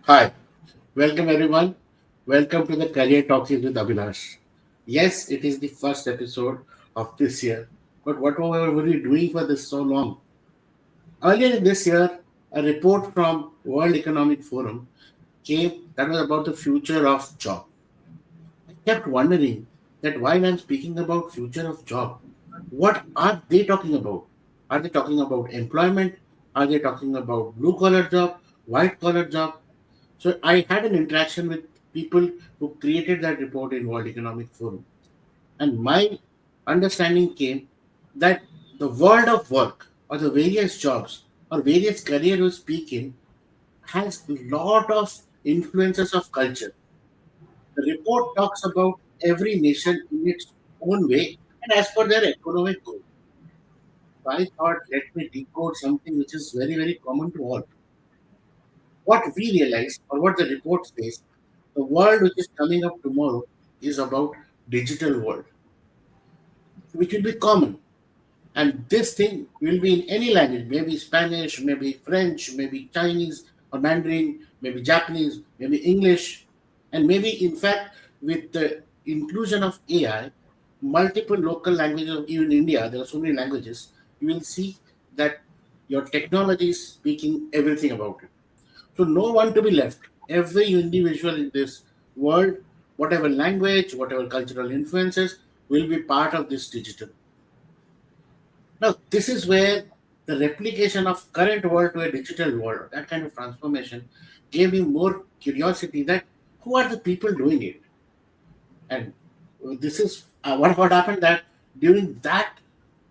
Hi, welcome everyone. Welcome to the Career Talkies with Abhilash. Yes, it is the first episode of this year, but what were we doing for this so long? Earlier in this year, a report from World Economic Forum came that was about the future of job. I kept wondering that while I'm speaking about future of job, what are they talking about? Are they talking about employment? Are they talking about blue collar job, white collar job? So I had an interaction with people who created that report in World Economic Forum. And my understanding came that the world of work or the various jobs or various careers you speak in has a lot of influences of culture. The report talks about every nation in its own way and as per their economic goal. So I thought, let me decode something which is very, very common to all. What we realize, or what the report says, the world which is coming up tomorrow is about digital world, which will be common. And this thing will be in any language, maybe Spanish, maybe French, maybe Chinese or Mandarin, maybe Japanese, maybe English, and maybe in fact with the inclusion of AI, multiple local languages, even India, there are so many languages, you will see that your technology is speaking everything about it. So no one to be left. Every individual in this world, whatever language, whatever cultural influences, will be part of this digital. Now, this is where the replication of current world to a digital world, that kind of transformation, gave me more curiosity that who are the people doing it? And this is what happened that during that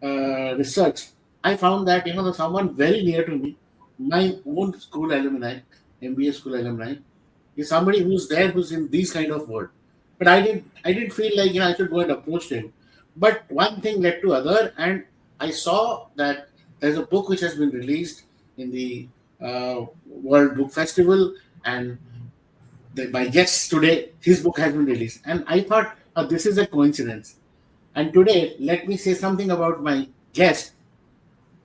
research, I found that someone very near to me, my own school alumni, MBA school alumni, is somebody who's there who's in these kind of world. But I didn't feel like I should go and approach him. But one thing led to other, and I saw that there's a book which has been released in the World Book Festival, and my guest today, his book has been released, and I thought this is a coincidence. And today, let me say something about my guest.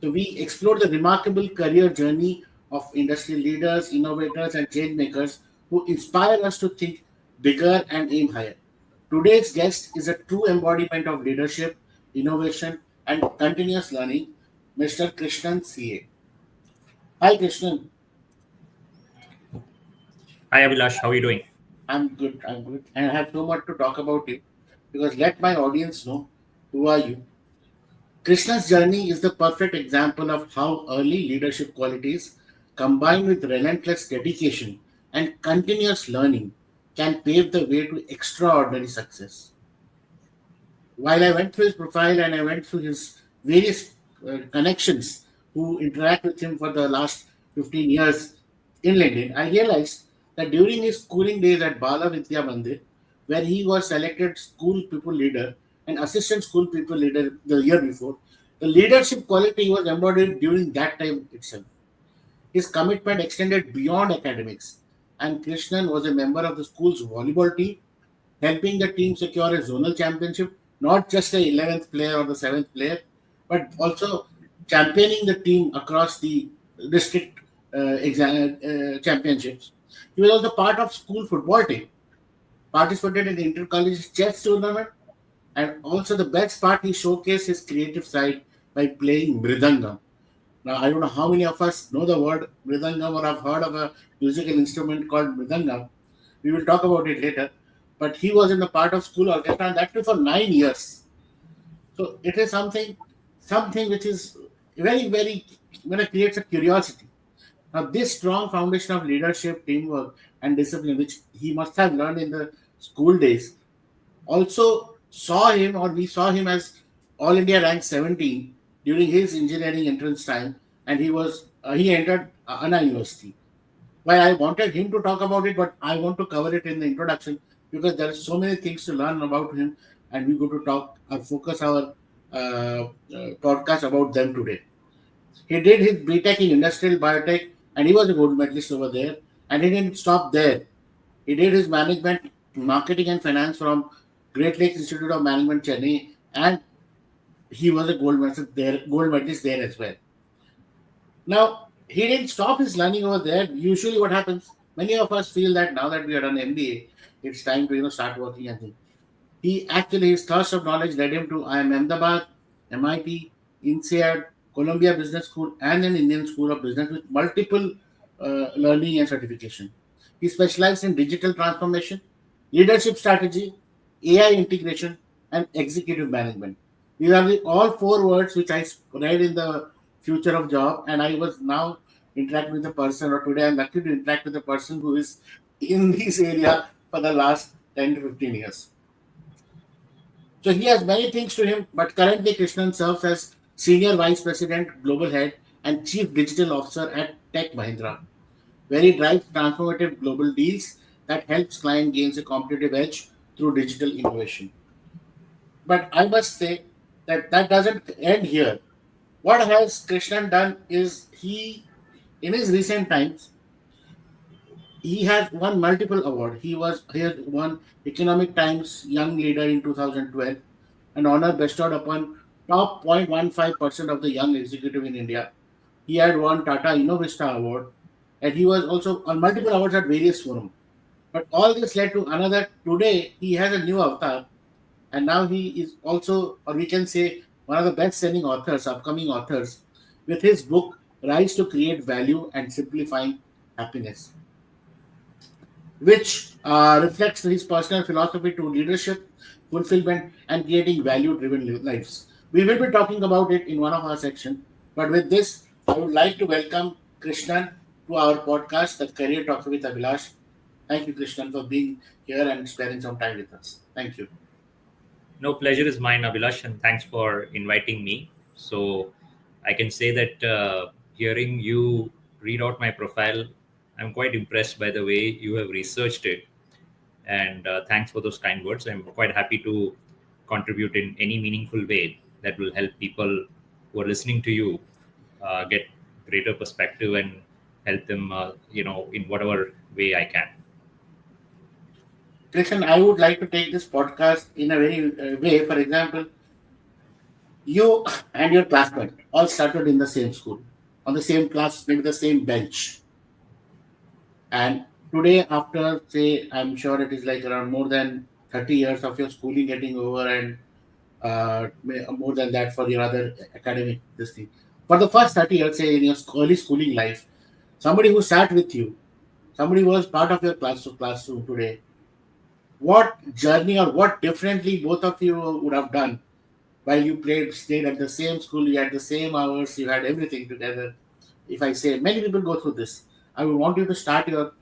So we explore the remarkable career journey of industry leaders, innovators, and change makers who inspire us to think bigger and aim higher. Today's guest is a true embodiment of leadership, innovation, and continuous learning, Mr. Krishnan CA. Hi, Krishnan. Hi Abhilash, how are you doing? I'm good. I'm good. And I have so much to talk about you because let my audience know who are you. Krishna's journey is the perfect example of how early leadership qualities combined with relentless dedication and continuous learning can pave the way to extraordinary success. While I went through his profile and I went through his various connections who interact with him for the last 15 years in LinkedIn, I realized that during his schooling days at Bala Vidya Mandir, where he was selected school people leader and assistant school people leader the year before, the leadership quality was embodied during that time itself. His commitment extended beyond academics, and Krishnan was a member of the school's volleyball team, helping the team secure a zonal championship, not just the 11th player or the 7th player, but also championing the team across the district championships. He was also part of school football team, participated in the inter-college chess tournament, and also the best part, he showcased his creative side by playing mridangam. Now, I don't know how many of us know the word mridangam or have heard of a musical instrument called mridangam. We will talk about it later. But he was in the part of school orchestra, and that too for 9 years. So it is something which is very, very, when it creates a curiosity. Now, this strong foundation of leadership, teamwork, and discipline, which he must have learned in the school days, also saw him, or we saw him as All India rank 17 during his engineering entrance time, and he entered Anna University. Well, I wanted him to talk about it, but I want to cover it in the introduction because there are so many things to learn about him, and we're going to talk and focus our podcast about them today. He did his BTech in industrial biotech, and he was a gold medalist over there. And he didn't stop there. He did his management, marketing, and finance from Great Lakes Institute of Management, Chennai, and he was a gold medalist there as well. Now, he didn't stop his learning over there. Usually, what happens Many of us feel that now that we are done MBA, it's time to start working and things. He actually, his thirst of knowledge led him to IIM Ahmedabad, MIT, INSEAD, Columbia Business School, and an Indian School of Business with multiple learning and certification. He specialized in digital transformation, leadership strategy, AI integration, and executive management. These are the all four words which I read in the future of job, and I was now interacting with a person, or today I'm lucky to interact with a person who is in this area for the last 10 to 15 years. So he has many things to him, but currently Krishnan serves as Senior Vice President, Global Head, and Chief Digital Officer at Tech Mahindra, where he drives transformative global deals that helps client gains a competitive edge through digital innovation. But I must say that that doesn't end here. What has Krishnan done is in his recent times, he has won multiple awards. He has won Economic Times Young Leader in 2012, an honor bestowed upon top 0.15% of the young executive in India. He had won Tata Innovista Award, and he was also on multiple awards at various forums. But all this led to another. Today, he has a new avatar, and now he is also, or we can say, one of the best-selling authors, upcoming authors, with his book Rise to Create Value and Simplifying Happiness, which reflects his personal philosophy to leadership, fulfillment, and creating value driven lives. We will be talking about it in one of our sections. But with this, I would like to welcome Krishnan to our podcast, The Career Talk with Abhilash. Thank you, Krishnan, for being here and spending some time with us. Thank you. No, pleasure is mine, Abhilash, and thanks for inviting me. So I can say that hearing you read out my profile, I'm quite impressed by the way you have researched it. And thanks for those kind words. I'm quite happy to contribute in any meaningful way that will help people who are listening to you get greater perspective and help them, in whatever way I can. Krishnan, I would like to take this podcast in a very way. For example, you and your classmate all started in the same school, on the same class, maybe the same bench. And today, after say, I'm sure it is like around more than 30 years of your schooling getting over, and more than that for your other academic this thing. For the first 30 years, say in your early schooling life, somebody who sat with you, somebody who was part of your classroom today, what journey or what differently both of you would have done while you stayed at the same school, you had the same hours, you had everything together. If I say many people go through this, I would want you to start your,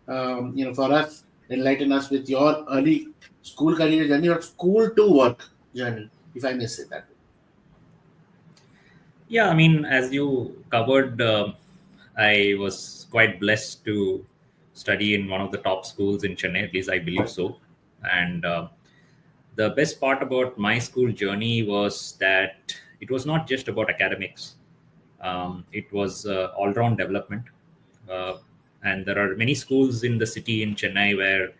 for us, enlighten us with your early school career journey or school to work journey, if I may say that. Yeah, I mean, as you covered, I was quite blessed to study in one of the top schools in Chennai, at least I believe so. And the best part about my school journey was that it was not just about academics, it was all round development. Uh, and there are many schools in the city in Chennai where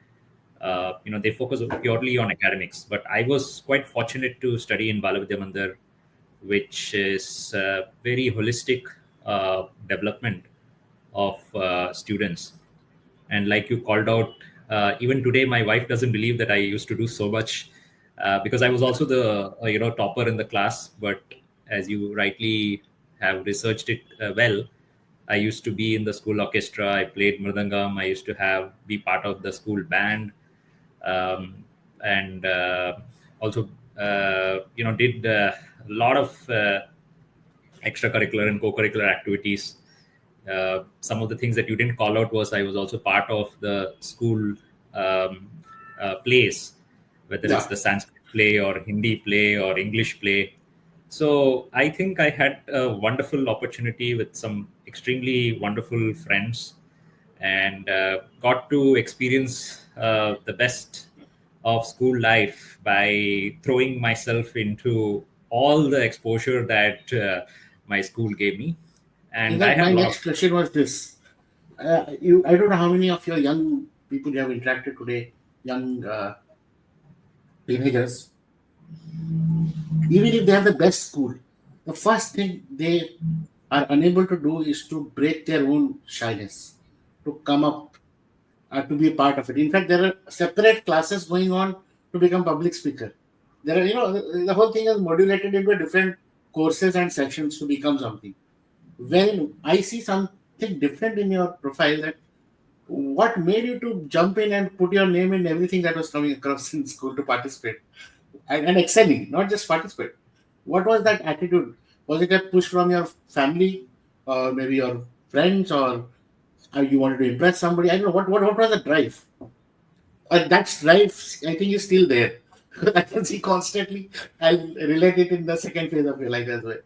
they focus purely on academics. But I was quite fortunate to study in Balavidya Mandir, which is very holistic development of students. And like you called out, even today, my wife doesn't believe that I used to do so much because I was also the topper in the class. But as you rightly have researched it well, I used to be in the school orchestra. I played mridangam. I used to be part of the school band, and also did a lot of extracurricular and co-curricular activities. Some of the things that you didn't call out was I was also part of the school plays, whether it's Yeah. the Sanskrit play or Hindi play or English play. So I think I had a wonderful opportunity with some extremely wonderful friends and got to experience the best of school life by throwing myself into all the exposure that my school gave me. In And I fact, have my a lot of. next question was this. I don't know how many of your young people you have interacted today, young teenagers, even if they have the best school, the first thing they are unable to do is to break their own shyness, to come up. to be a part of it. In fact, there are separate classes going on to become public speaker. There are, the whole thing is modulated into different courses and sections to become something. When I see something different in your profile, that what made you to jump in and put your name in everything that was coming across in school to participate and excelling, not just participate. What was that attitude? Was it a push from your family, or maybe your friends, or you wanted to impress somebody? I don't know. What was the drive? That drive, I think, is still there. I can see constantly. I'll relate it in the second phase of your life as well.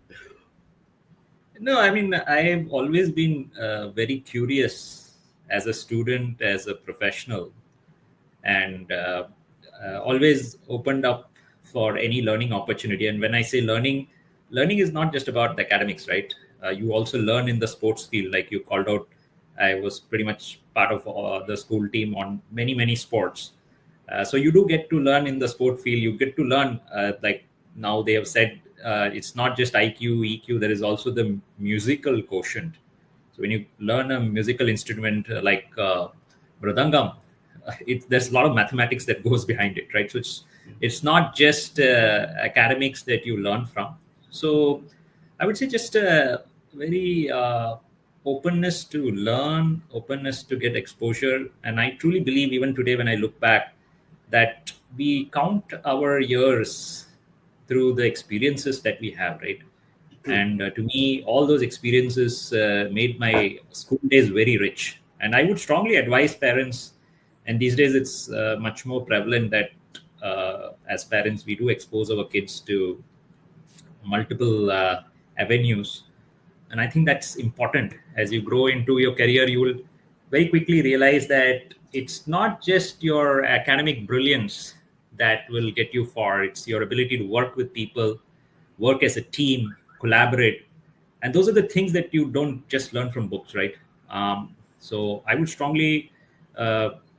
No, I mean, I have always been very curious as a student, as a professional, and always opened up for any learning opportunity. And when I say learning, learning is not just about the academics, right? You also learn in the sports field, like you called out. I was pretty much part of the school team on many sports. So you do get to learn in the sport field. You get to learn, like now they have said, it's not just IQ, EQ. There is also the musical quotient. So when you learn a musical instrument like mridangam, there's a lot of mathematics that goes behind it, right? So it's not just academics that you learn from. So I would say just a very openness to learn, openness to get exposure. And I truly believe even today when I look back that we count our years through the experiences that we have, right? True. And to me, all those experiences made my school days very rich. And I would strongly advise parents, and these days it's much more prevalent that as parents, we do expose our kids to multiple avenues. And I think that's important. As you grow into your career, you will very quickly realize that it's not just your academic brilliance that will get you far. It's your ability to work with people, work as a team, collaborate. And those are the things that you don't just learn from books, right? So I would strongly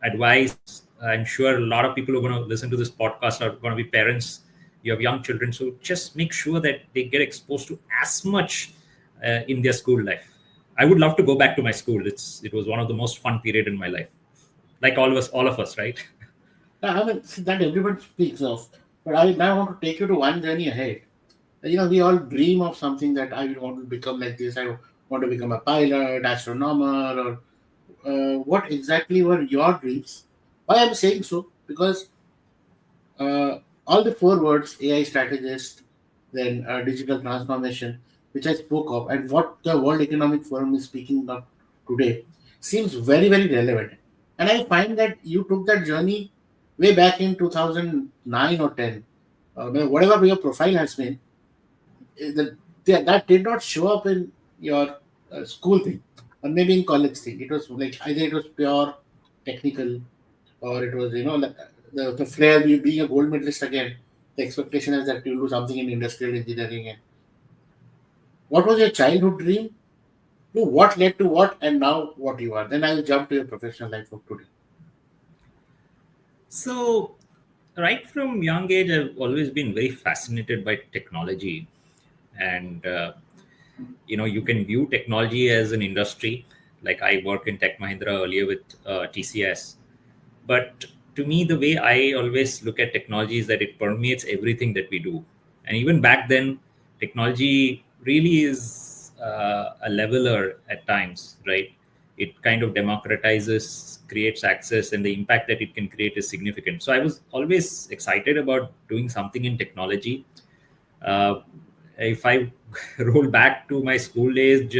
advise. I'm sure a lot of people who are going to listen to this podcast are going to be parents. You have young children, so just make sure that they get exposed to as much in their school life. I would love to go back to my school. It was one of the most fun period in my life, like all of us, right? I mean, see, that everyone speaks of. But I now want to take you to one journey ahead. We all dream of something that I want to become like this. I want to become a pilot, astronomer, or what exactly were your dreams? Why I'm saying so? Because all the four words AI strategist, then digital transformation, which I spoke of, and what the World Economic Forum is speaking of today, seems very relevant. And I find that you took that journey way back in 2009 or 10. Whatever your profile has been, that did not show up in your school thing, or maybe in college thing. It was like either it was pure technical, or it was like, the flair, you being a gold medalist again. The expectation is that you'll do something in industrial engineering. And what was your childhood dream? To what led to what, and now what you are. Then I will jump to your professional life of today. So, right from young age, I've always been very fascinated by technology, and you can view technology as an industry. Like I work in Tech Mahindra earlier with TCS, but to me, the way I always look at technology is that it permeates everything that we do. And even back then, technology really is a leveler at times, right? It kind of democratizes, creates access, and the impact that it can create is significant. So I was always excited about doing something in technology. Uh, if I roll back to my school days,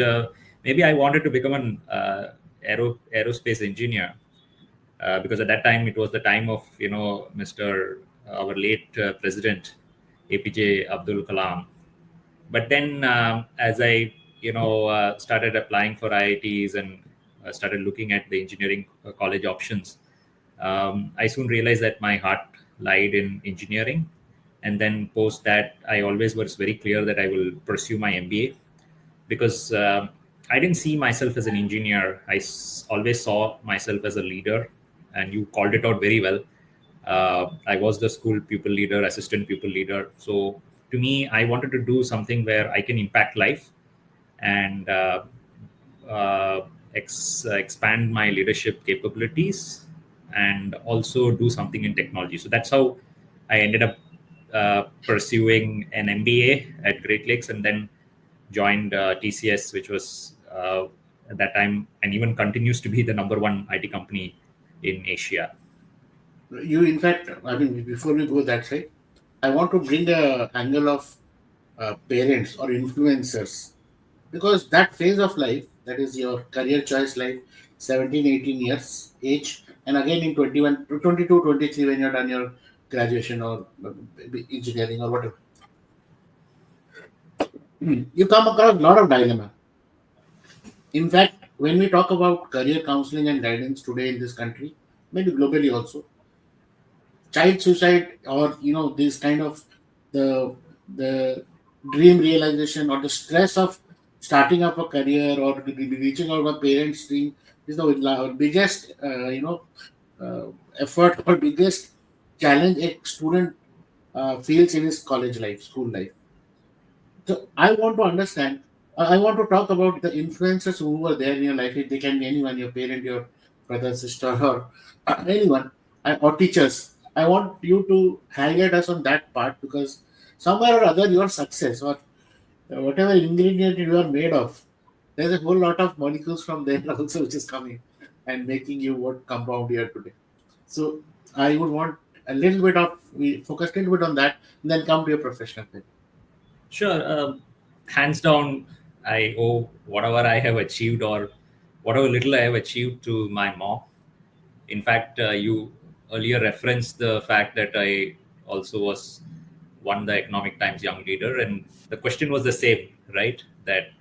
maybe I wanted to become an aerospace engineer, because at that time it was the time of Mr. Our late President APJ Abdul Kalam. But then as I started applying for IITs and started looking at the engineering college options, I soon realized that my heart lied in engineering. And then post that, I always was very clear that I will pursue my MBA, because I didn't see myself as an engineer. Always saw myself as a leader, and you called it out very well. I was the school pupil leader, assistant pupil leader. So to me, I wanted to do something where I can impact life, and expand my leadership capabilities and also do something in technology. So that's how I ended up pursuing an MBA at Great Lakes, and then joined TCS, which was at that time and even continues to be the number one IT company in Asia. You, in fact, I mean, before we go that side, I want to bring a angle of parents or influencers, because that phase of life, that is your career choice life, 17, 18 years age, and again in 21, 22, 23, when you're done your graduation or maybe engineering or whatever, you come across a lot of dilemma. In fact, when we talk about career counseling and guidance today in this country, maybe globally also, child suicide, or this kind of the dream realization or the stress of starting up a career or reaching out a parent's dream is the biggest uh, effort or biggest challenge a student feels in his college life, school life. So I want to understand. I want to talk about the influences who were there in your life. They can be anyone, your parent, your brother, sister, or anyone, or teachers. I want you to highlight us on that part, because somewhere or other, your success or whatever ingredient you are made of, there's a whole lot of molecules from there also which is coming and making you what compound here today. So I would want a little bit of, we focus a little bit on that, and then come to your professional thing. Sure. Hands down, I owe whatever I have achieved or whatever little I have achieved to my mom. In fact, you earlier referenced the fact that I also was won the Economic Times Young Leader, and the question was the same, right? That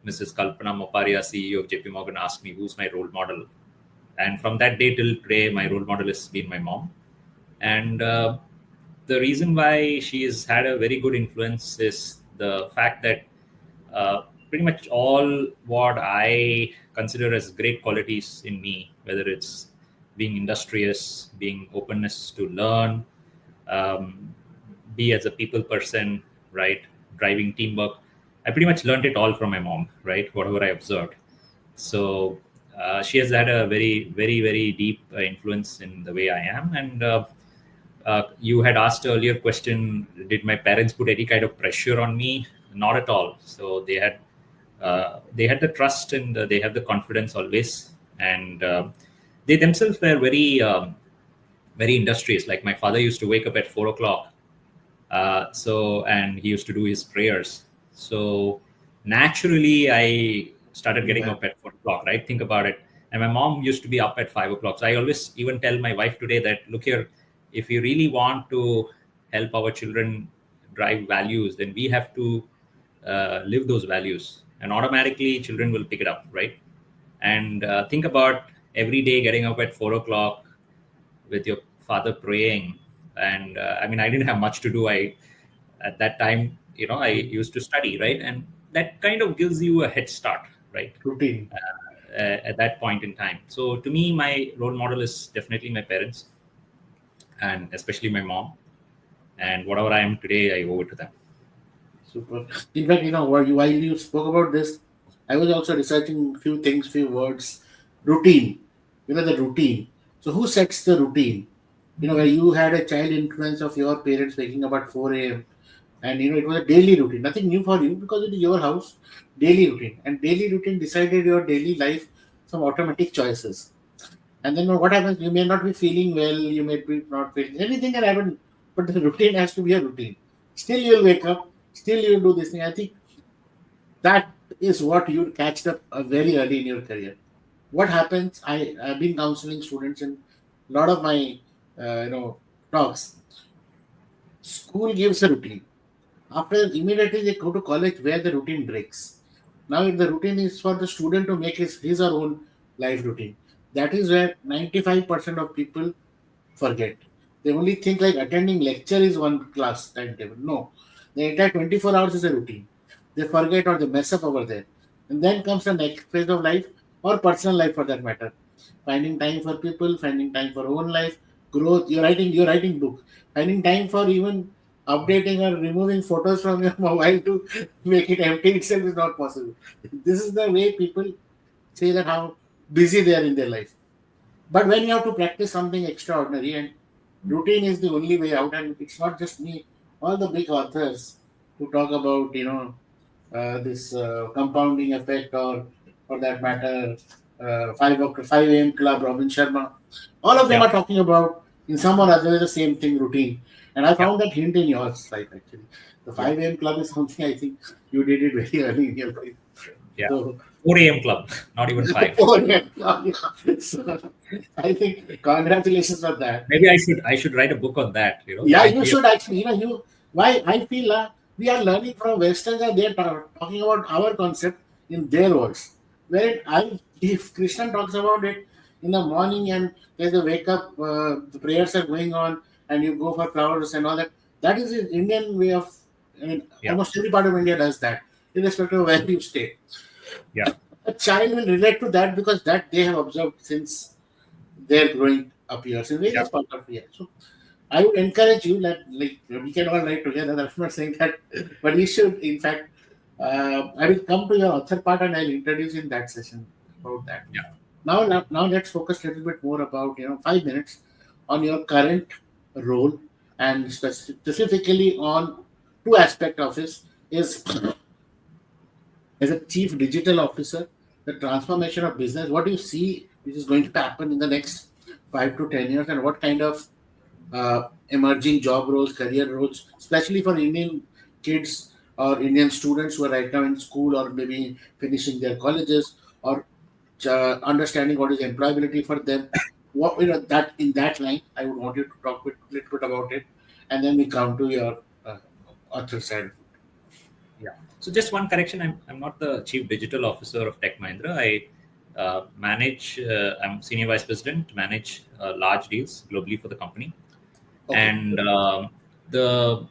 Mrs. Kalpana Moparia, CEO of JP Morgan, asked me who's my role model, and from that day till today, my role model has been my mom. And the reason why she has had a very good influence is the fact that pretty much all what I consider as great qualities in me, whether it's being industrious, being openness to learn, um, be as a people person, right, driving teamwork. I pretty much learned it all from my mom, right, whatever I observed. So she has had a very, very, very deep influence in the way I am. And you had asked earlier question, did my parents put any kind of pressure on me? Not at all. So they had the trust, and they have the confidence always, and they themselves were very very industrious. Like my father used to wake up at 4 o'clock, and he used to do his prayers. So naturally, I started getting Yeah. up at 4 o'clock. Right? Think about it. And my mom used to be up at 5 o'clock. So I always even tell my wife today that, look here, if you really want to help our children drive values, then we have to live those values, and automatically children will pick it up, right? And think about every day getting up at 4 o'clock with your father praying. And I mean, I didn't have much to do. I At that time, I used to study, right? And that kind of gives you a head start, right? Routine. At that point in time. So to me, my role model is definitely my parents, and especially my mom. And whatever I am today, I owe it to them. Super. In fact, while you spoke about this, I was also researching few things, few words. Routine. The routine. So who sets the routine? Where you had a child influence of your parents waking up at 4 a.m. And it was a daily routine, nothing new for you because it is your house, daily routine. And daily routine decided your daily life, some automatic choices. And then what happens? You may not be feeling well, you may be not feeling anything can happen, but the routine has to be a routine. Still, you'll wake up, still, you'll do this thing. I think that is what you catched up very early in your career. What happens? I've been counseling students in a lot of my talks. School gives a routine. After immediately they go to college where the routine breaks. Now the routine is for the student to make his or own life routine. That is where 95% of people forget. They only think like attending lecture is one class timetable. No, the entire 24 hours is a routine. They forget or they mess up over there. And then comes the next phase of life, or personal life for that matter. Finding time for people, finding time for own life, growth. You're writing book. Finding time for even updating or removing photos from your mobile to make it empty itself is not possible. This is the way people say that how busy they are in their life. But when you have to practice something extraordinary, and routine is the only way out, and it's not just me, all the big authors who talk about, this compounding effect, or for that matter, 5 a.m. club, Robin Sharma, all of them Yeah. are talking about in some or other way the same thing, routine. And I Yeah. found that hint in your life actually. The Yeah. 5 a.m. club is something I think you did it very early in your life. Yeah. So 4 a.m. club, not even 5. oh, yeah. So, I think congratulations for that. Maybe I should write a book on that. Yeah, Why you 3 should actually, why I feel we are learning from Westerns, and they're talking about our concept in their words. If Krishnan talks about it in the morning, and there's a wake up, the prayers are going on, and you go for flowers and all that, that is the Indian way of, I mean, Yeah. almost every part of India does that, irrespective of where you stay. Yeah. A child will relate to that because that they have observed since they're growing up years in Yeah. various parts of the year. So I would encourage you that, like, we can all write together. I'm not saying that, but we should. In fact, I will come to your author part and I'll introduce in that session about that. Yeah. Now let's focus a little bit more about 5 minutes on your current role, and specifically on two aspect of this is as a chief digital officer, the transformation of business. What do you see which is going to happen in the next 5 to 10 years, and what kind of emerging job roles, career roles, especially for Indian kids or Indian students who are right now in school or maybe finishing their colleges, or understanding what is employability for them. What that in that line, I would want you to talk a little bit about it, and then we come to your uh, author side. Yeah. So just one correction. I'm not the chief digital officer of Tech Mahindra. I'm senior vice president, manage large deals globally for the company. Okay. And the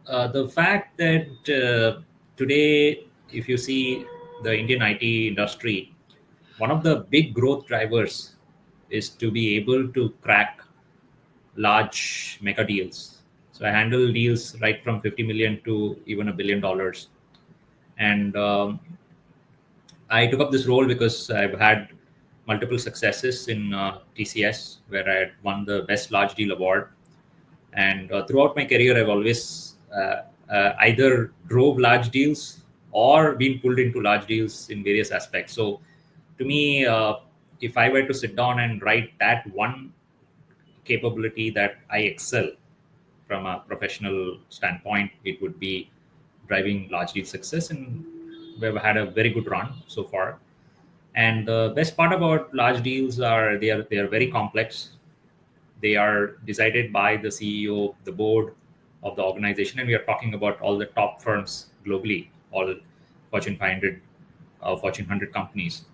the fact that today, if you see the Indian IT industry, one of the big growth drivers is to be able to crack large mega deals. So I handle deals right from 50 million to even $1 billion. And I took up this role because I've had multiple successes in TCS, where I had won the Best Large Deal Award. And throughout my career, I've always either drove large deals or been pulled into large deals in various aspects. So to me, if I were to sit down and write that one capability that I excel from a professional standpoint, it would be driving large deal success. And we've had a very good run so far. And the best part about large deals are they are very complex. They are decided by the CEO, the board of the organization, and we are talking about all the top firms globally, all Fortune 500, Fortune 100 companies.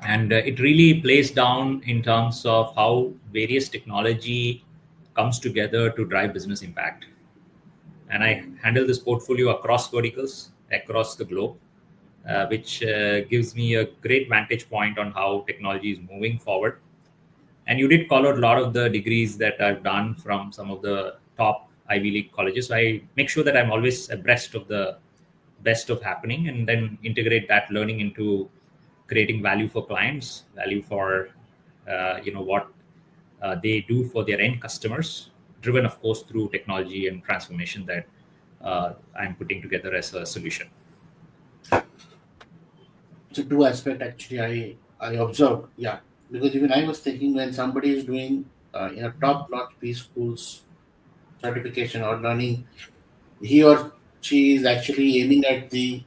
And it really plays down in terms of how various technology comes together to drive business impact. And I handle this portfolio across verticals, across the globe, which gives me a great vantage point on how technology is moving forward. And you did call out a lot of the degrees that I've done from some of the top Ivy League colleges. So I make sure that I'm always abreast of the best of happening, and then integrate that learning into creating value for clients, value for what they do for their end customers, driven of course through technology and transformation that I'm putting together as a solution. So two aspect actually I observed, yeah, because even I was thinking when somebody is doing top notch B schools certification or learning, he or she is actually aiming at the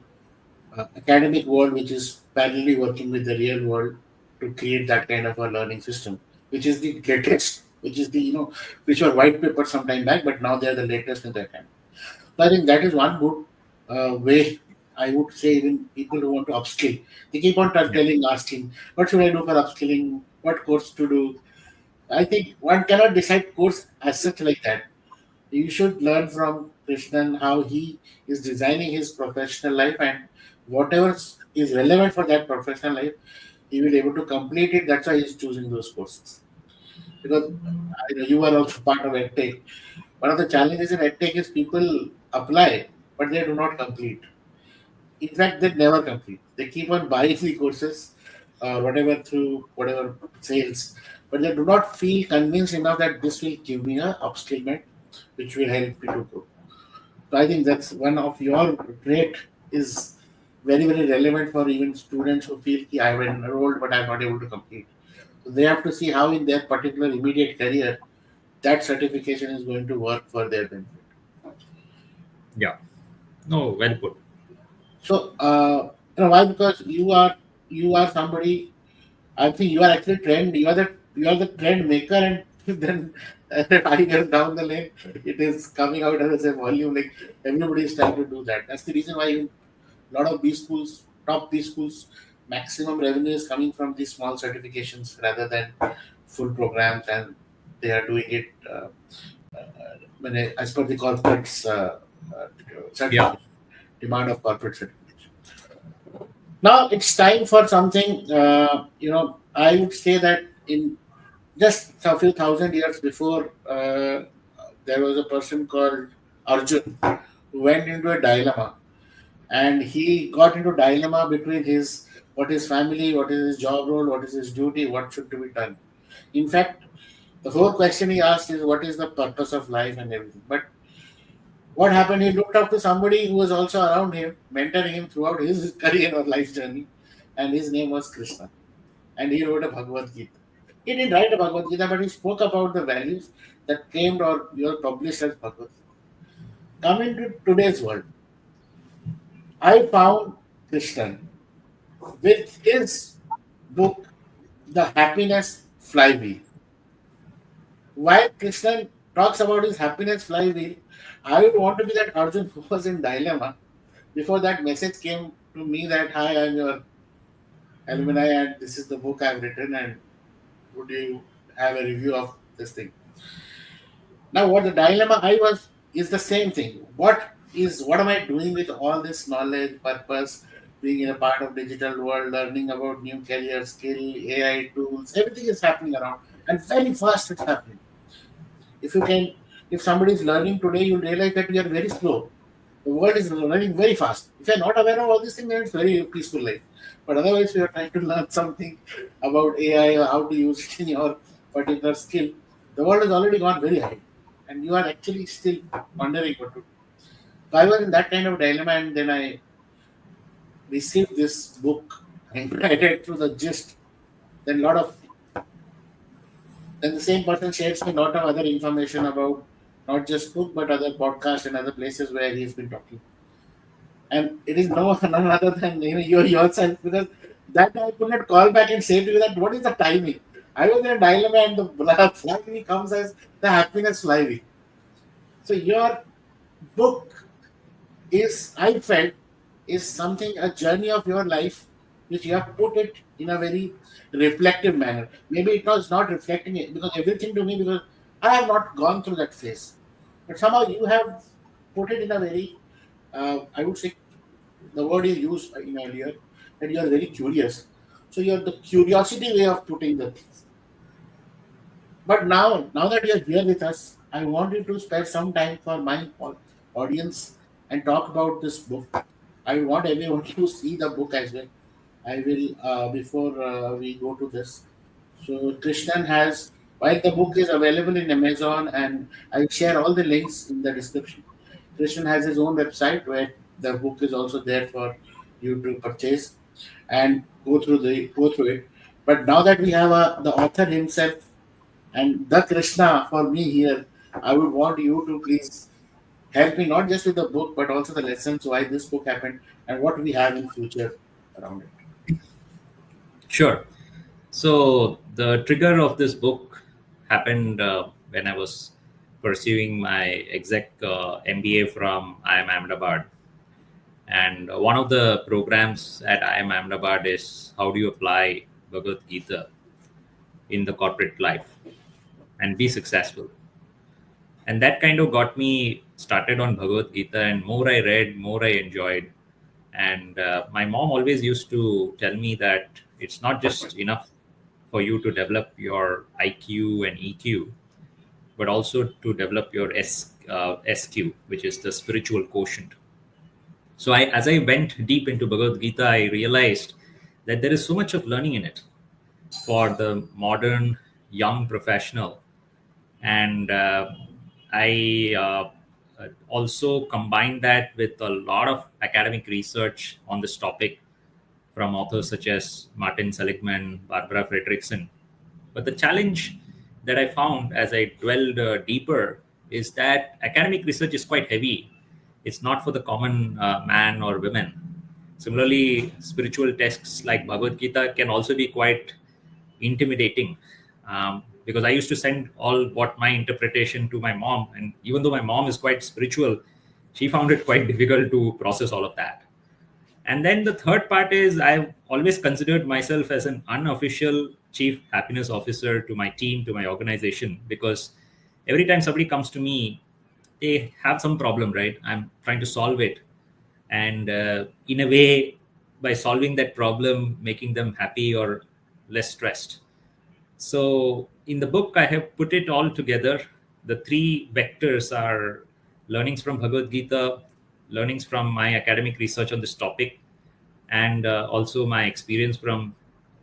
academic world, which is parallelly working with the real world to create that kind of a learning system, which is the latest, which is the which were white paper some time back, but now they are the latest in their time. So I think that is one good way. I would say even people who want to upskill, they keep on Yeah. telling, asking, what should I do for upskilling? What course to do? I think one cannot decide course as such like that. You should learn from Krishnan how he is designing his professional life, and whatever is relevant for that professional life, he will able to complete it. That's why he's choosing those courses. Because you are also part of EdTech. One of the challenges in EdTech is people apply, but they do not complete. In fact, they never complete. They keep on buying the courses, whatever through whatever sales, but they do not feel convinced enough that this will give me a upskillment which will help me to grow. So I think that's one of your trait is very relevant for even students who feel ki I have enrolled but I'm not able to complete. So they have to see how in their particular immediate career that certification is going to work for their benefit. Yeah. No, well put. So why? Because you are somebody. I think you are actually trend. You are the trend maker, and then 5 years down the lane, it is coming out as a volume. Like everybody is trying to do that. That's the reason why a lot of B schools, top B schools, maximum revenue is coming from these small certifications rather than full programs, and they are doing it as per the corporate's Yeah. certification demand of corporate certification. Now it's time for something. I would say that in just a few thousand years before, there was a person called Arjun who went into a dilemma, and he got into dilemma between his what is family, what is his job role, what is his duty, what should be done. In fact, the whole question he asked is what is the purpose of life and everything. But what happened? He looked up to somebody who was also around him, mentoring him throughout his career or life journey, and his name was Krishna. And he wrote a Bhagavad Gita. He didn't write a Bhagavad Gita, but he spoke about the values that came or were published as Bhagavad Gita. Coming to today's world, I found Krishnan with his book, The Happiness Flywheel. While Krishnan talks about his happiness flywheel, I would want to be that Arjun who was in dilemma before that message came to me that hi, I'm your alumni and this is the book I've written and would you have a review of this thing? Now what the dilemma I was is the same thing. What am I doing with all this knowledge, purpose, being in a part of digital world, learning about new career skill, AI tools, everything is happening around and very fast it's happening. If you can if somebody is learning today, you'll realize that we are very slow. The world is running very fast. If you're not aware of all these things, then it's very peaceful life. But otherwise, we are trying to learn something about AI or how to use it in your particular skill. The world has already gone very high, and you are actually still wondering what to do. So I was in that kind of dilemma, and then I received this book and I read through the gist. Then then the same person shares me a lot of other information about not just book but other podcasts and other places where he's been talking. And it is no none other than you yourself because that I could not call back and say to you that what is the timing. I was in a dilemma and the flywheel comes as the happiness flywheel. So your book is I felt is something a journey of your life which you have put it in a very reflective manner. Maybe it was not reflecting it because everything to me because I have not gone through that phase. But somehow you have put it in a very I would say the word you used in earlier that you are very curious. So you're the curiosity way of putting the things. But now that you're here with us, I want you to spare some time for my audience and talk about this book. I want everyone to see the book as well. I will before we go to this. So Krishnan has while the book is available in Amazon and I'll share all the links in the description. Krishnan has his own website where the book is also there for you to purchase and go through it. But now that we have the author himself and the Krishna for me here, I would want you to please help me not just with the book but also the lessons why this book happened and what we have in future around it. Sure. So the trigger of this book happened when I was pursuing my exec MBA from IIM Ahmedabad. And one of the programs at IIM Ahmedabad is how do you apply Bhagavad Gita in the corporate life and be successful. And that kind of got me started on Bhagavad Gita. And more I read, more I enjoyed. And my mom always used to tell me that it's not just enough for you to develop your IQ and EQ, but also to develop your SQ, which is the spiritual quotient. So as I went deep into Bhagavad Gita, I realized that there is so much of learning in it for the modern young professional. And I also combine that with a lot of academic research on this topic from authors such as Martin Seligman, Barbara Fredrickson. But the challenge that I found as I dwelled deeper is that academic research is quite heavy. It's not for the common man or women. Similarly, spiritual texts like Bhagavad Gita can also be quite intimidating, because I used to send all what my interpretation to my mom, and even though my mom is quite spiritual, she found it quite difficult to process all of that. And then the third part is I've always considered myself as an unofficial chief happiness officer to my team, to my organization, because every time somebody comes to me, they have some problem, right? I'm trying to solve it. And in a way, by solving that problem, making them happy or less stressed. So in the book, I have put it all together. The three vectors are learnings from Bhagavad Gita, learnings from my academic research on this topic, and also my experience from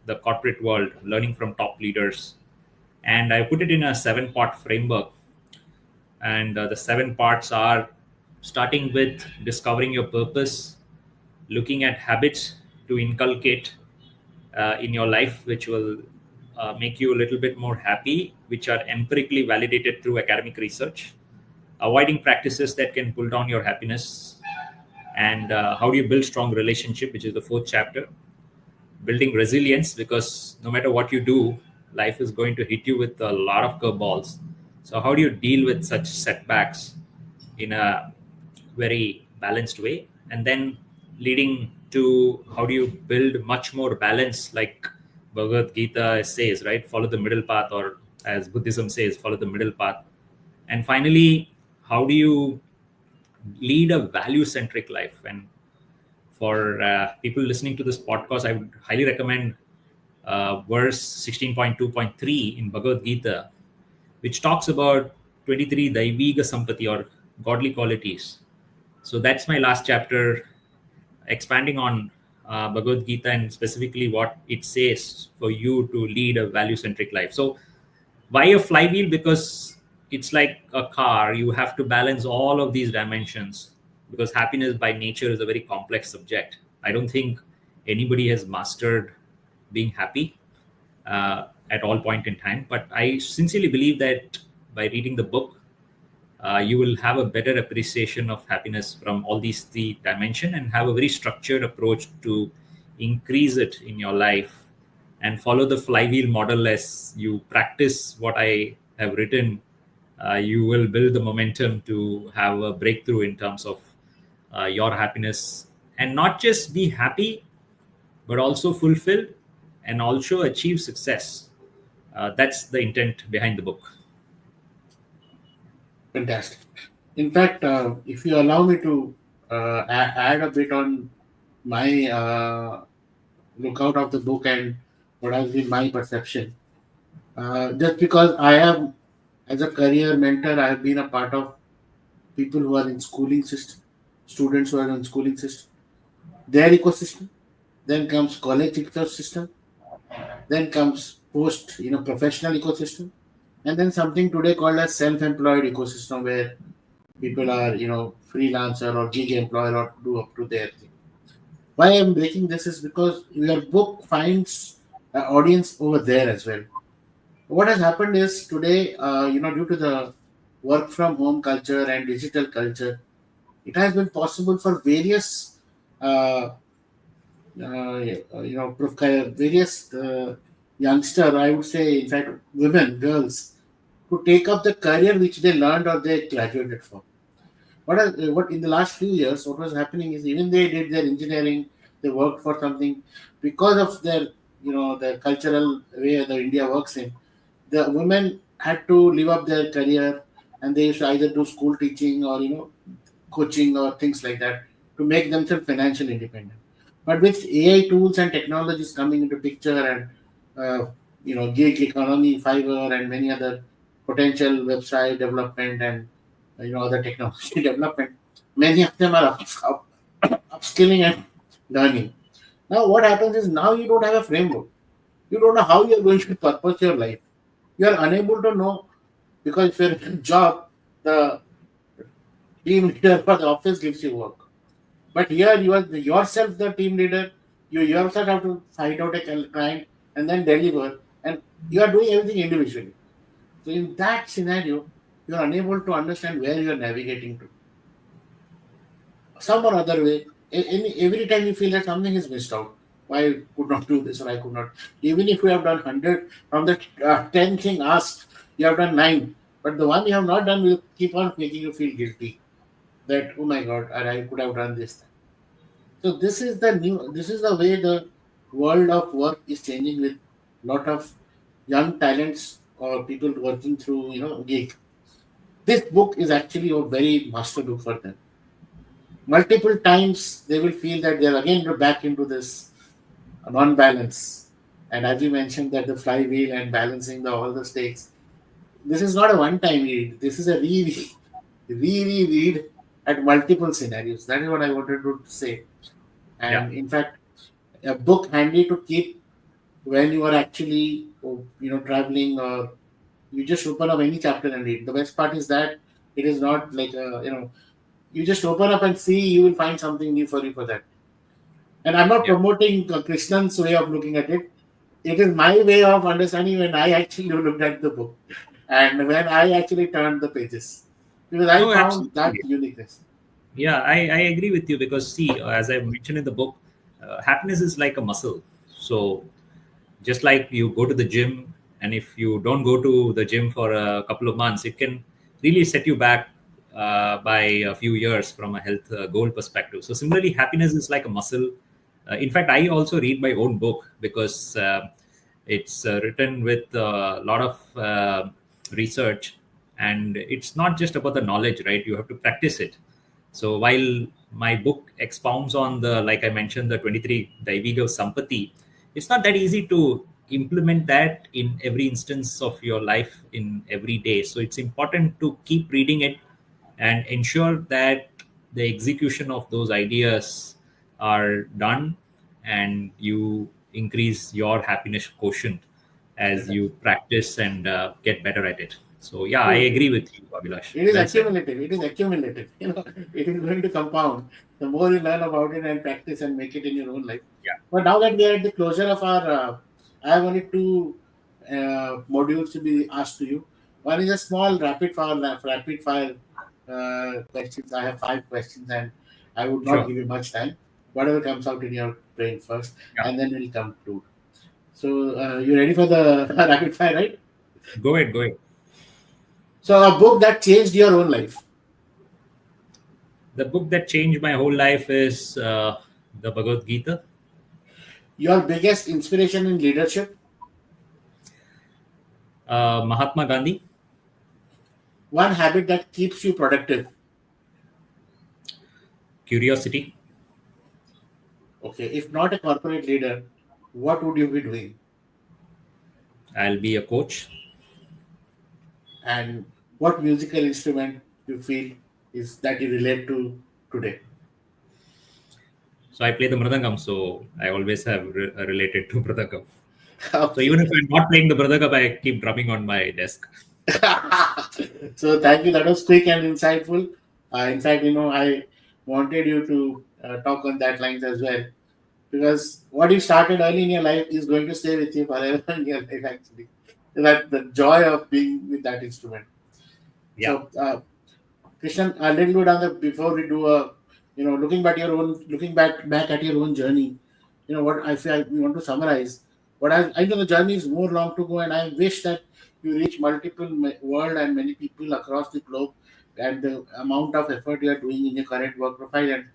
the corporate world, learning from top leaders. And I put it in a 7-part framework. And the 7 parts are starting with discovering your purpose, looking at habits to inculcate in your life, which will make you a little bit more happy, which are empirically validated through academic research, avoiding practices that can pull down your happiness, and how do you build strong relationship, which is the 4th chapter, building resilience, because no matter what you do, life is going to hit you with a lot of curveballs. So how do you deal with such setbacks in a very balanced way? And then leading to how do you build much more balance, like Bhagavad Gita says, right? Follow the middle path, or as Buddhism says, follow the middle path. And finally, how do you lead a value centric life? And for people listening to this podcast, I would highly recommend verse 16.2.3 in Bhagavad Gita, which talks about 23 Daiviga Sampati, or godly qualities. So that's my last chapter, expanding on Bhagavad Gita and specifically what it says for you to lead a value centric life. So why a flywheel? Because it's like a car. You have to balance all of these dimensions, because happiness by nature is a very complex subject. I don't think anybody has mastered being happy at all point in time. But I sincerely believe that by reading the book, you will have a better appreciation of happiness from all these three dimensions, and have a very structured approach to increase it in your life, and follow the flywheel model. As you practice what I have written, you will build the momentum to have a breakthrough in terms of your happiness, and not just be happy, but also fulfilled and also achieve success. That's the intent behind the book. Fantastic. In fact, if you allow me to add a bit on my lookout of the book and what has been my perception, just because I have, as a career mentor, I have been a part of people who are in schooling system, students who are in schooling system, their ecosystem. Then comes college ecosystem. Then comes post, professional ecosystem, and then something today called as self-employed ecosystem, where people are, freelancer or gig employer or do up to their thing. Why I'm breaking this is because your book finds an audience over there as well. What has happened is today, due to the work from home culture and digital culture, it has been possible for various, uh, various youngster, I would say, in fact, women, girls, to take up the career which they learned or they graduated from. What in the last few years, what was happening is even they did their engineering, they worked for something because of their, the cultural way the India works in. The women had to live up their career, and they used to either do school teaching or coaching or things like that to make themselves financially independent. But with AI tools and technologies coming into picture, and gig economy, Fiverr, and many other potential website development and other technology development, many of them are upskilling and learning. Now what happens is now you don't have a framework. You don't know how you're going to purpose your life. You are unable to know because if you're in a job, the team leader for the office gives you work. But here you are yourself the team leader. You yourself have to find out a client and then deliver, and you are doing everything individually. So in that scenario, you are unable to understand where you are navigating to. Some or other way, every time you feel that something is missed out. Why I could not do this or I could not. Even if you have done 100 from the 10 thing asked, you have done 9. But the one you have not done will keep on making you feel guilty. That, oh my God, I could have done this. So this is the way the world of work is changing with lot of young talents or people working through, gig. This book is actually a very master book for them. Multiple times they will feel that they're again back into this non-balance. And as you mentioned that the flywheel and balancing all the stakes, this is not a one-time read. This is a read at multiple scenarios. That is what I wanted to say. Yeah. And in fact, a book handy to keep when you are actually traveling, or you just open up any chapter and read. The best part is that it is not like you just open up and see, you will find something new for you for that. And I'm not Yeah. promoting Krishnan's way of looking at it. It is my way of understanding when I actually looked at the book and when I actually turned the pages, because I No, found that absolutely. uniqueness. Yeah, I agree with you because see, as I mentioned in the book, happiness is like a muscle. So just like you go to the gym, and if you don't go to the gym for a couple of months, it can really set you back by a few years from a health goal perspective. So similarly, happiness is like a muscle. In fact, I also read my own book because it's written with a lot of research, and it's not just about the knowledge, right? You have to practice it. So while my book expounds on the, like I mentioned, the 23 Daiviga Sampati, it's not that easy to implement that in every instance of your life in every day. So it's important to keep reading it and ensure that the execution of those ideas are done, and you increase your happiness quotient as you practice and get better at it. So yeah, I True. agree with you, Abhilash. It is Well said. accumulative. It is accumulative. It is going to compound. The more you learn about it and practice and make it in your own life. Yeah. But now that we are at the closure of our, I have only two modules to be asked to you. One is a small rapid fire questions. I have 5 questions, and I would not Sure. give you much time. Whatever comes out in your brain first, Yeah. and then we'll conclude. So, you ready for the rapid fire, right? Go ahead. Go ahead. So, a book that changed your own life. The book that changed my whole life is the Bhagavad Gita. Your biggest inspiration in leadership. Mahatma Gandhi. One habit that keeps you productive. Curiosity. Okay, if not a corporate leader, what would you be doing? I'll be a coach. And what musical instrument you feel is that you relate to today? So I play the mridangam, so I always have related to mridangam. So even Okay. if I'm not playing the mridangam, I keep drumming on my desk. So thank you. That was quick and insightful. In fact, I wanted you to talk on that lines as well, because what you started early in your life is going to stay with you forever in your life. Actually, that the joy of being with that instrument. Yeah. So, Krishnan, a little bit on the before we do a, looking back at your own journey. What I feel we want to summarize. What I know the journey is more long to go, and I wish that you reach multiple world and many people across the globe, and the amount of effort you are doing in your current work profile. And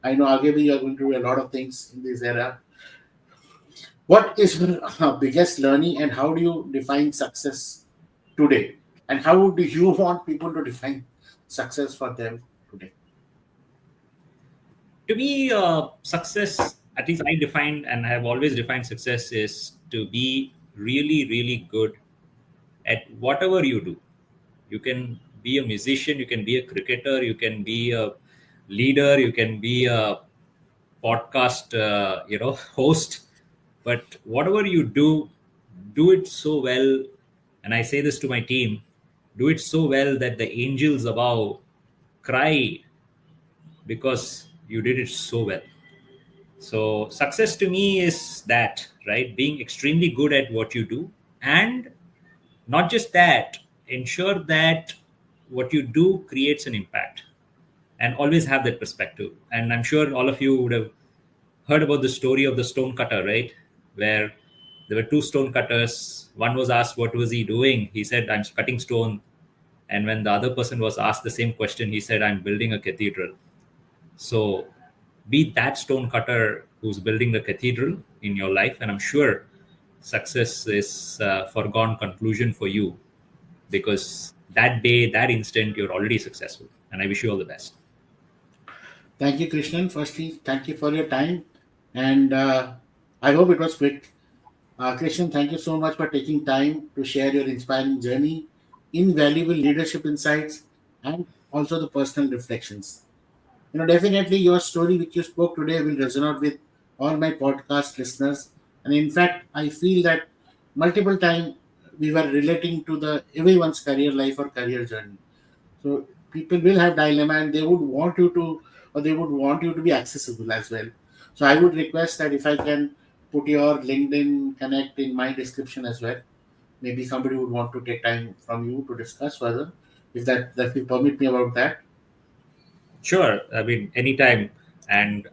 I know arguably you are going to do a lot of things in this era. What is your biggest learning, and how do you define success today? And how do you want people to define success for them today? To me, success, at least I defined and I have always defined success, is to be really, really good at whatever you do. You can be a musician, you can be a cricketer, you can be a leader, you can be a podcast, host, but whatever you do it so well. And I say this to my team: do it so well that the angels above cry because you did it so well. So success to me is that, right? Being extremely good at what you do, and not just that, ensure that what you do creates an impact, and always have that perspective. And I'm sure all of you would have heard about the story of the stone cutter, right? Where there were two stone cutters. One was asked, what was he doing? He said, I'm cutting stone. And when the other person was asked the same question, he said, I'm building a cathedral. So be that stone cutter who's building the cathedral in your life. And I'm sure success is a foregone conclusion for you, because that day, that instant, you're already successful. And I wish you all the best. Thank you, Krishnan. Firstly, thank you for your time, and I hope it was quick. Krishnan, thank you so much for taking time to share your inspiring journey, invaluable leadership insights, and also the personal reflections. Definitely your story which you spoke today will resonate with all my podcast listeners. And in fact, I feel that multiple times we were relating to the everyone's career life or career journey. So people will have dilemma and they would want you to, or they would want you to be accessible as well. So I would request that if I can put your LinkedIn connect in my description as well. Maybe somebody would want to take time from you to discuss further. If that will permit me about that. Sure. I mean, anytime. And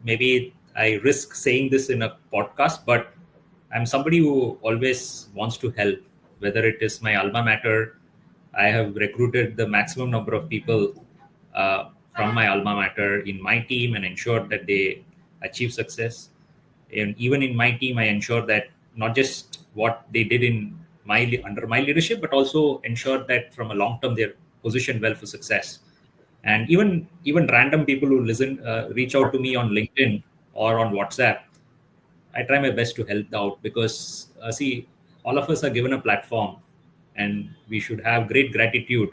maybe I risk saying this in a podcast, but I'm somebody who always wants to help, whether it is my alma mater. I have recruited the maximum number of people from my alma mater in my team and ensured that they achieve success. And even in my team, I ensure that not just what they did in under my leadership, but also ensure that from a long term they're positioned well for success. And even random people who listen reach out to me on LinkedIn or on WhatsApp, I try my best to help out, because see, all of us are given a platform, and we should have great gratitude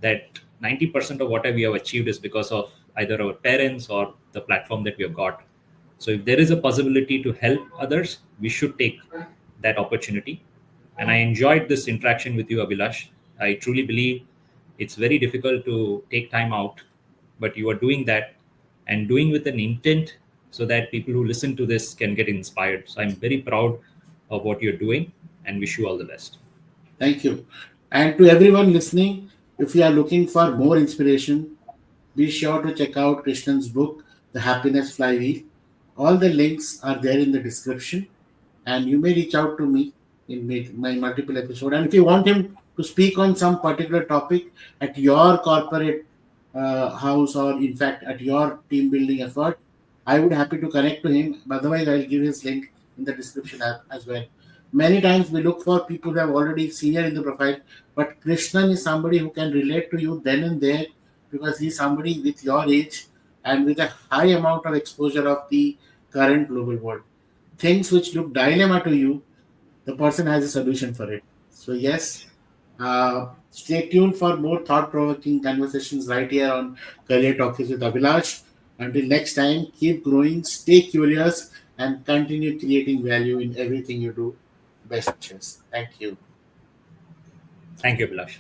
that 90% of what we have achieved is because of either our parents or the platform that we have got. So if there is a possibility to help others, we should take that opportunity. And I enjoyed this interaction with you, Abhilash. I truly believe it's very difficult to take time out, but you are doing that, and doing with an intent, so that people who listen to this can get inspired. So I'm very proud of what you're doing and wish you all the best. Thank you. And to everyone listening, if you are looking for more inspiration, be sure to check out Krishnan's book, The Happiness Flywheel. All the links are there in the description, and you may reach out to me in my multiple episode. And if you want him to speak on some particular topic at your corporate house, or in fact at your team building effort, I would happy to connect to him. Otherwise, I'll give his link in the description as well. Many times we look for people who have already senior in the profile, but Krishnan is somebody who can relate to you then and there, because he's somebody with your age and with a high amount of exposure of the current global world. Things which look dilemma to you, the person has a solution for it. So yes, stay tuned for more thought-provoking conversations right here on Career Talkies with Abhilash. Until next time, keep growing, stay curious, and continue creating value in everything you do. Best wishes. Thank you. Thank you, Abhilash.